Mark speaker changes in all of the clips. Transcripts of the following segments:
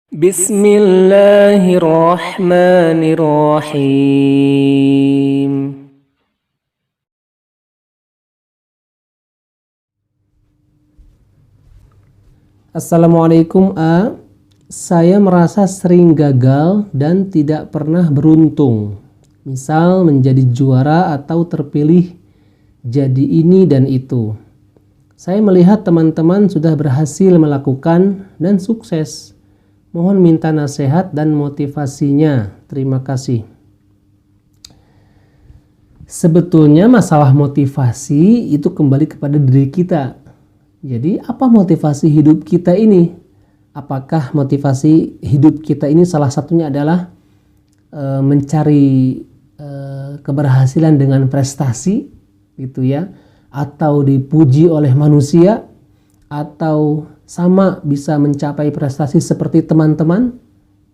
Speaker 1: Bismillahirrahmanirrahim. Assalamualaikum A. Saya merasa sering gagal dan tidak pernah beruntung. Misal menjadi juara atau terpilih jadi ini dan itu. Saya melihat teman-teman sudah berhasil melakukan dan sukses. Mohon minta nasihat dan motivasinya. Terima kasih. Sebetulnya masalah motivasi itu kembali kepada diri kita. Jadi apa motivasi hidup kita ini? Apakah motivasi hidup kita ini salah satunya adalah mencari keberhasilan dengan prestasi gitu ya, atau dipuji oleh manusia, atau sama bisa mencapai prestasi seperti teman-teman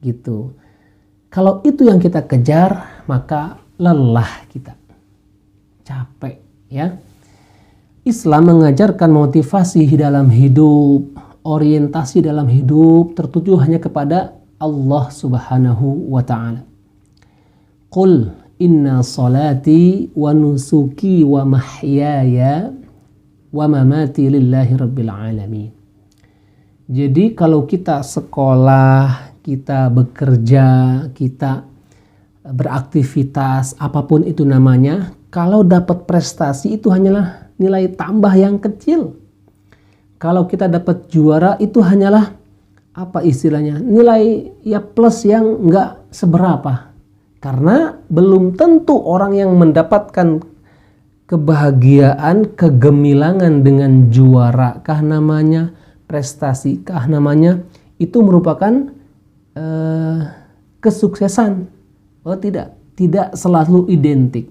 Speaker 1: gitu. Kalau itu yang kita kejar, maka lelah kita, capek ya. Islam mengajarkan motivasi dalam hidup, orientasi dalam hidup tertuju hanya kepada Allah Subhanahu wa ta'ala. Qul inna salati wa nusuki wa mahyaya wa mamati lillahi rabbil alamin. Jadi kalau kita sekolah, kita bekerja, kita beraktivitas, apapun itu namanya, kalau dapat prestasi itu hanyalah nilai tambah yang kecil. Kalau kita dapat juara itu hanyalah apa istilahnya, nilai ya plus yang enggak seberapa. Karena belum tentu orang yang mendapatkan kebahagiaan, kegemilangan dengan juara kah namanya, prestasi kah namanya, itu merupakan kesuksesan. Oh tidak selalu identik.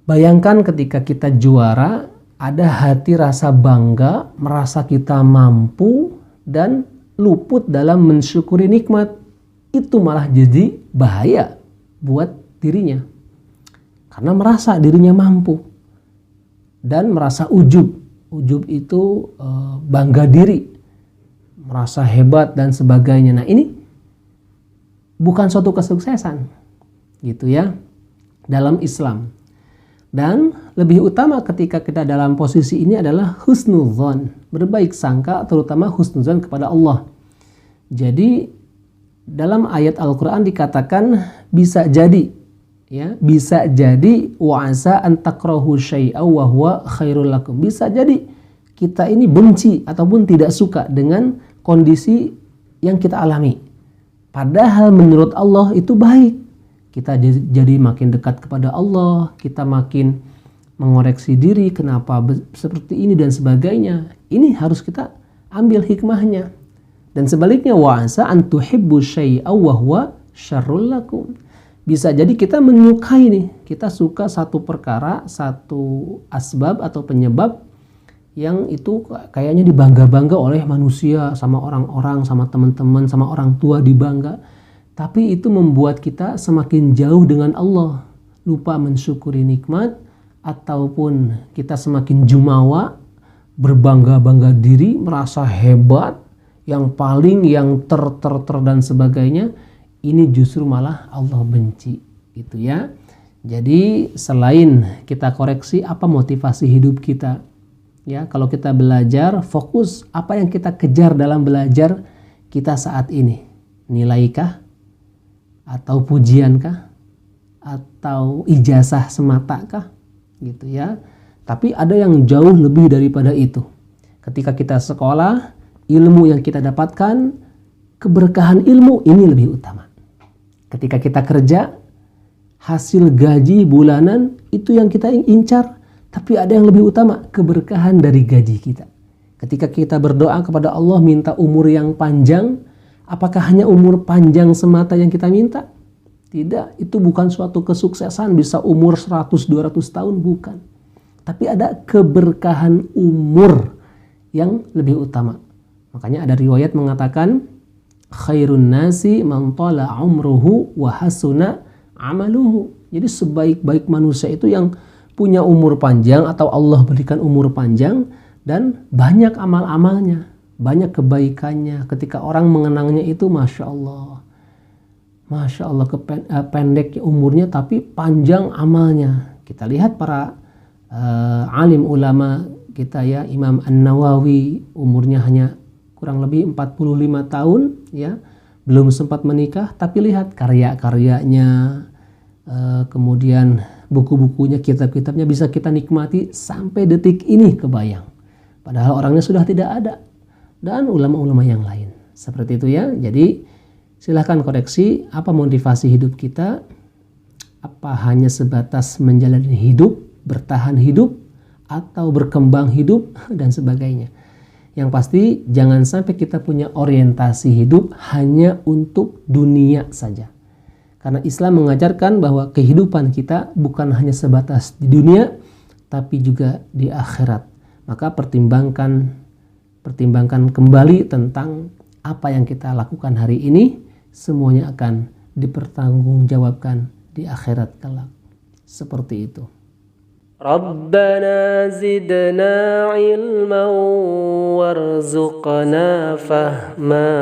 Speaker 1: Bayangkan ketika kita juara, ada hati rasa bangga, merasa kita mampu dan luput dalam mensyukuri nikmat. Itu malah jadi bahaya buat dirinya. Karena merasa dirinya mampu dan merasa ujub. Ujub itu bangga diri, merasa hebat dan sebagainya. Nah, ini bukan suatu kesuksesan gitu ya dalam Islam. Dan lebih utama ketika kita dalam posisi ini adalah husnudzon, berbaik sangka, terutama husnudzon kepada Allah. Jadi dalam ayat Al-Quran dikatakan bisa jadi, ya, bisa jadi wa'asa an takrahu syai'aw wa huwa khairul lakum. Bisa jadi kita ini benci ataupun tidak suka dengan kondisi yang kita alami. Padahal menurut Allah itu baik. Kita jadi makin dekat kepada Allah, kita makin mengoreksi diri kenapa seperti ini dan sebagainya. Ini harus kita ambil hikmahnya. Dan sebaliknya, wa'asa an tuhibbu syai'aw wa huwa syarrul lakum. Bisa jadi kita menyukai nih, kita suka satu perkara, satu asbab atau penyebab yang itu kayaknya dibangga-bangga oleh manusia, sama orang-orang, sama teman-teman, sama orang tua dibangga. Tapi itu membuat kita semakin jauh dengan Allah, lupa mensyukuri nikmat, ataupun kita semakin jumawa, berbangga-bangga diri, merasa hebat, yang paling, yang ter dan sebagainya. Ini justru malah Allah benci gitu ya. Jadi selain kita koreksi apa motivasi hidup kita, ya, kalau kita belajar, fokus apa yang kita kejar dalam belajar kita saat ini. Nilaikah? Atau pujiankah? Atau ijazah sematakah? Gitu ya. Tapi ada yang jauh lebih daripada itu. Ketika kita sekolah, ilmu yang kita dapatkan, keberkahan ilmu ini lebih utama. Ketika kita kerja, hasil gaji bulanan itu yang kita incar. Tapi ada yang lebih utama, keberkahan dari gaji kita. Ketika kita berdoa kepada Allah minta umur yang panjang, apakah hanya umur panjang semata yang kita minta? Tidak, itu bukan suatu kesuksesan bisa umur 100-200 tahun, bukan. Tapi ada keberkahan umur yang lebih utama. Makanya ada riwayat mengatakan, khairun nasi man tala umruhu wa hasuna amaluhu. Jadi sebaik-baik manusia itu yang punya umur panjang atau Allah berikan umur panjang dan banyak amal-amalnya. banyak kebaikannya. Ketika orang mengenangnya itu Masya Allah. Masya Allah, pendek umurnya tapi panjang amalnya. Kita lihat para alim ulama kita ya, Imam An-Nawawi umurnya hanya kurang lebih 45 tahun ya, belum sempat menikah, tapi lihat karya-karyanya, kemudian buku-bukunya, kitab-kitabnya bisa kita nikmati sampai detik ini kebayang. Padahal orangnya sudah tidak ada. Dan ulama-ulama yang lain. Seperti itu ya. Jadi silahkan koreksi apa motivasi hidup kita. Apa hanya sebatas menjalani hidup, bertahan hidup, atau berkembang hidup, dan sebagainya. Yang pasti jangan sampai kita punya orientasi hidup hanya untuk dunia saja. Karena Islam mengajarkan bahwa kehidupan kita bukan hanya sebatas di dunia, tapi juga di akhirat. Maka pertimbangkan kembali tentang apa yang kita lakukan hari ini, semuanya akan dipertanggungjawabkan di akhirat kelak. Seperti itu.
Speaker 2: Rabbana zidna ilman warzuqna fahma.